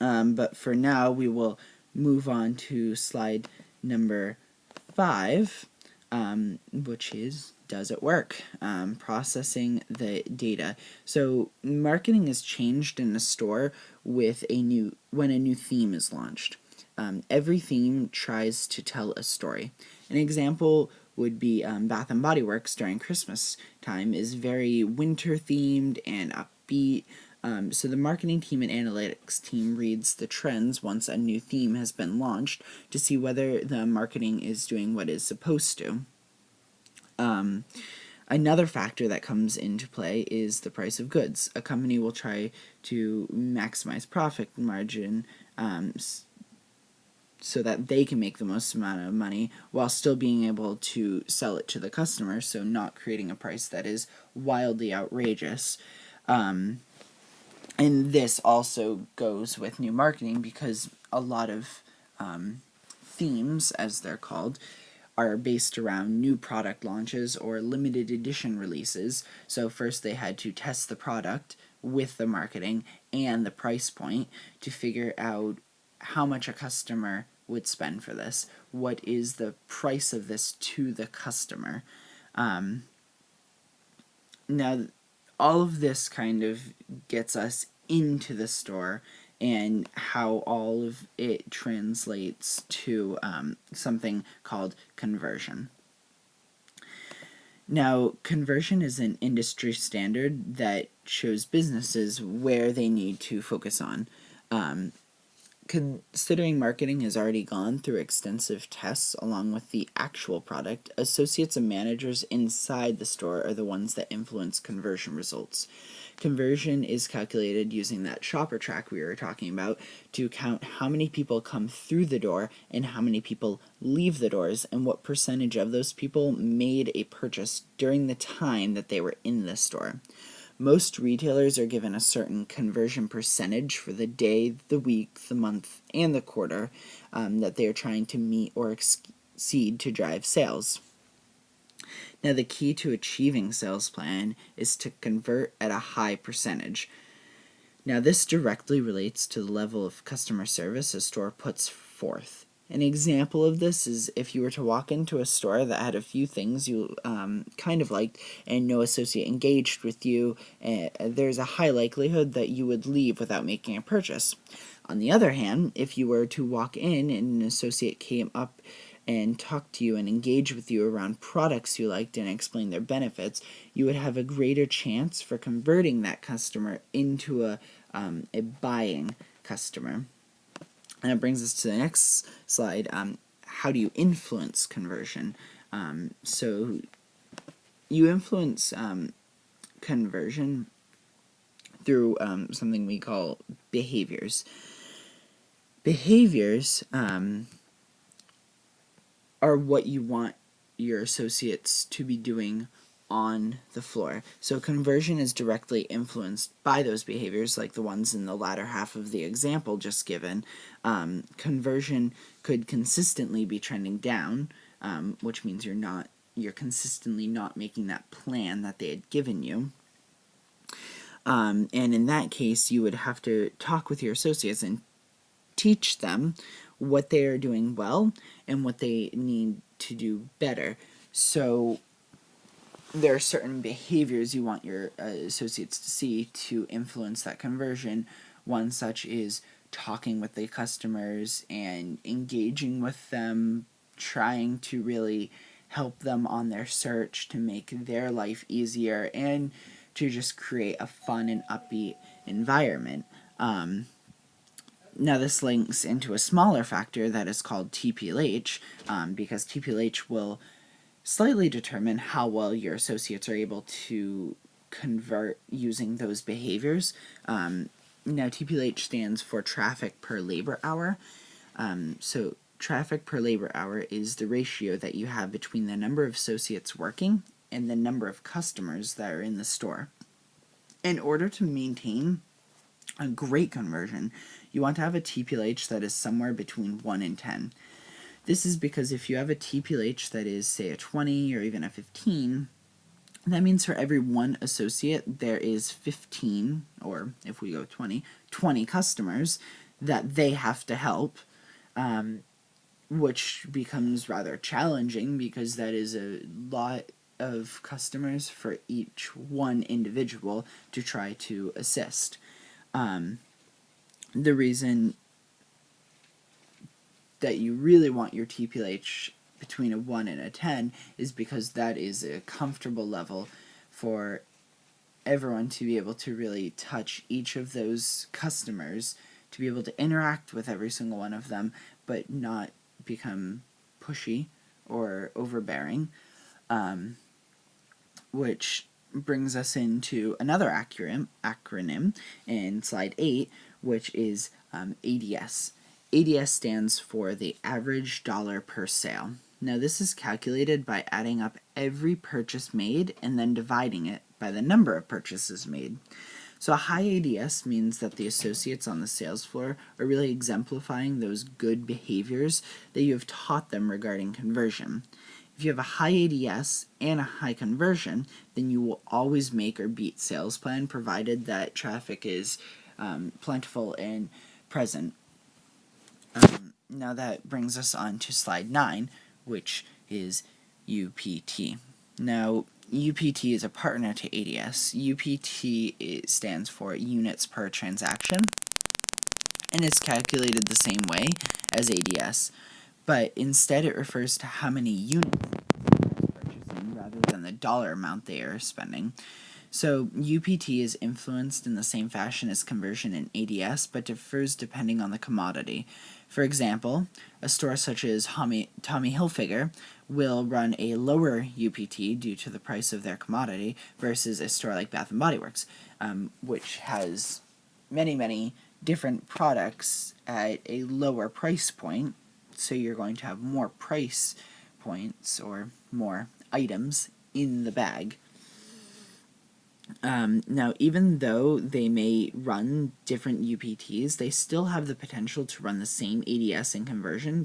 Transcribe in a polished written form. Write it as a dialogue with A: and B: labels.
A: But for now, we will move on to slide number 5, which is, does it work? Processing the data. So marketing is changed in a store when a new theme is launched. Every theme tries to tell a story. An example would be Bath and Body Works during Christmas time is very winter themed and upbeat. So the marketing team and analytics team reads the trends once a new theme has been launched to see whether the marketing is doing what it's supposed to. Another factor that comes into play is the price of goods. A company will try to maximize profit margin so that they can make the most amount of money while still being able to sell it to the customer, so not creating a price that is wildly outrageous. And this also goes with new marketing because a lot of themes, as they're called, are based around new product launches or limited edition releases. So first they had to test the product with the marketing and the price point to figure out how much a customer would spend for this. What is the price of this to the customer? Now, all of this kind of gets us into the store and how all of it translates to something called conversion. Now, conversion is an industry standard that shows businesses where they need to focus on. Considering marketing has already gone through extensive tests along with the actual product, associates and managers inside the store are the ones that influence conversion results. Conversion is calculated using that shopper track we were talking about to count how many people come through the door and how many people leave the doors and what percentage of those people made a purchase during the time that they were in the store. Most retailers are given a certain conversion percentage for the day, the week, the month, and the quarter that they are trying to meet or exceed to drive sales. Now, the key to achieving sales plan is to convert at a high percentage. Now, this directly relates to the level of customer service a store puts forth. An example of this is if you were to walk into a store that had a few things you kind of liked and no associate engaged with you, there's a high likelihood that you would leave without making a purchase. On the other hand, if you were to walk in and an associate came up and talked to you and engage with you around products you liked and explain their benefits, you would have a greater chance for converting that customer into a buying customer. And it brings us to the next slide. How do you influence conversion? So you influence conversion through something we call behaviors. Behaviors are what you want your associates to be doing on the floor. So conversion is directly influenced by those behaviors, like the ones in the latter half of the example just given. Conversion could consistently be trending down, which means you're consistently not making that plan that they had given you. And in that case, you would have to talk with your associates and teach them what they are doing well and what they need to do better. So there are certain behaviors you want your associates to see to influence that conversion. One such is talking with the customers and engaging with them, trying to really help them on their search to make their life easier and to just create a fun and upbeat environment. Now this links into a smaller factor that is called TPLH, because TPLH will slightly determine how well your associates are able to convert using those behaviors. Now TPLH stands for traffic per labor hour. So traffic per labor hour is the ratio that you have between the number of associates working and the number of customers that are in the store. In order to maintain a great conversion, you want to have a TPLH that is somewhere between 1 and 10. This is because if you have a TPLH that is, say, a 20 or even a 15, that means for every one associate there is 15, or if we go 20 customers that they have to help, which becomes rather challenging because that is a lot of customers for each one individual to try to assist. The reason that you really want your TPLH between a 1 and a 10 is because that is a comfortable level for everyone to be able to really touch each of those customers, to be able to interact with every single one of them, but not become pushy or overbearing, which brings us into another acronym in slide 8, which is ADS. ADS stands for the average dollar per sale. Now this is calculated by adding up every purchase made and then dividing it by the number of purchases made. So a high ADS means that the associates on the sales floor are really exemplifying those good behaviors that you have taught them regarding conversion. If you have a high ADS and a high conversion, then you will always make or beat sales plan, provided that traffic is plentiful and present. Now that brings us on to slide 9, which is UPT. Now, UPT is a partner to ADS. UPT stands for units per transaction, and it's calculated the same way as ADS, but instead it refers to how many units purchasing rather than the dollar amount they are spending. So UPT is influenced in the same fashion as conversion in ADS, but differs depending on the commodity. For example, a store such as Tommy Hilfiger will run a lower UPT due to the price of their commodity versus a store like Bath & Body Works, which has many different products at a lower price point, so you're going to have more price points or more items in the bag. Now, even though they may run different UPTs, they still have the potential to run the same ADS and conversion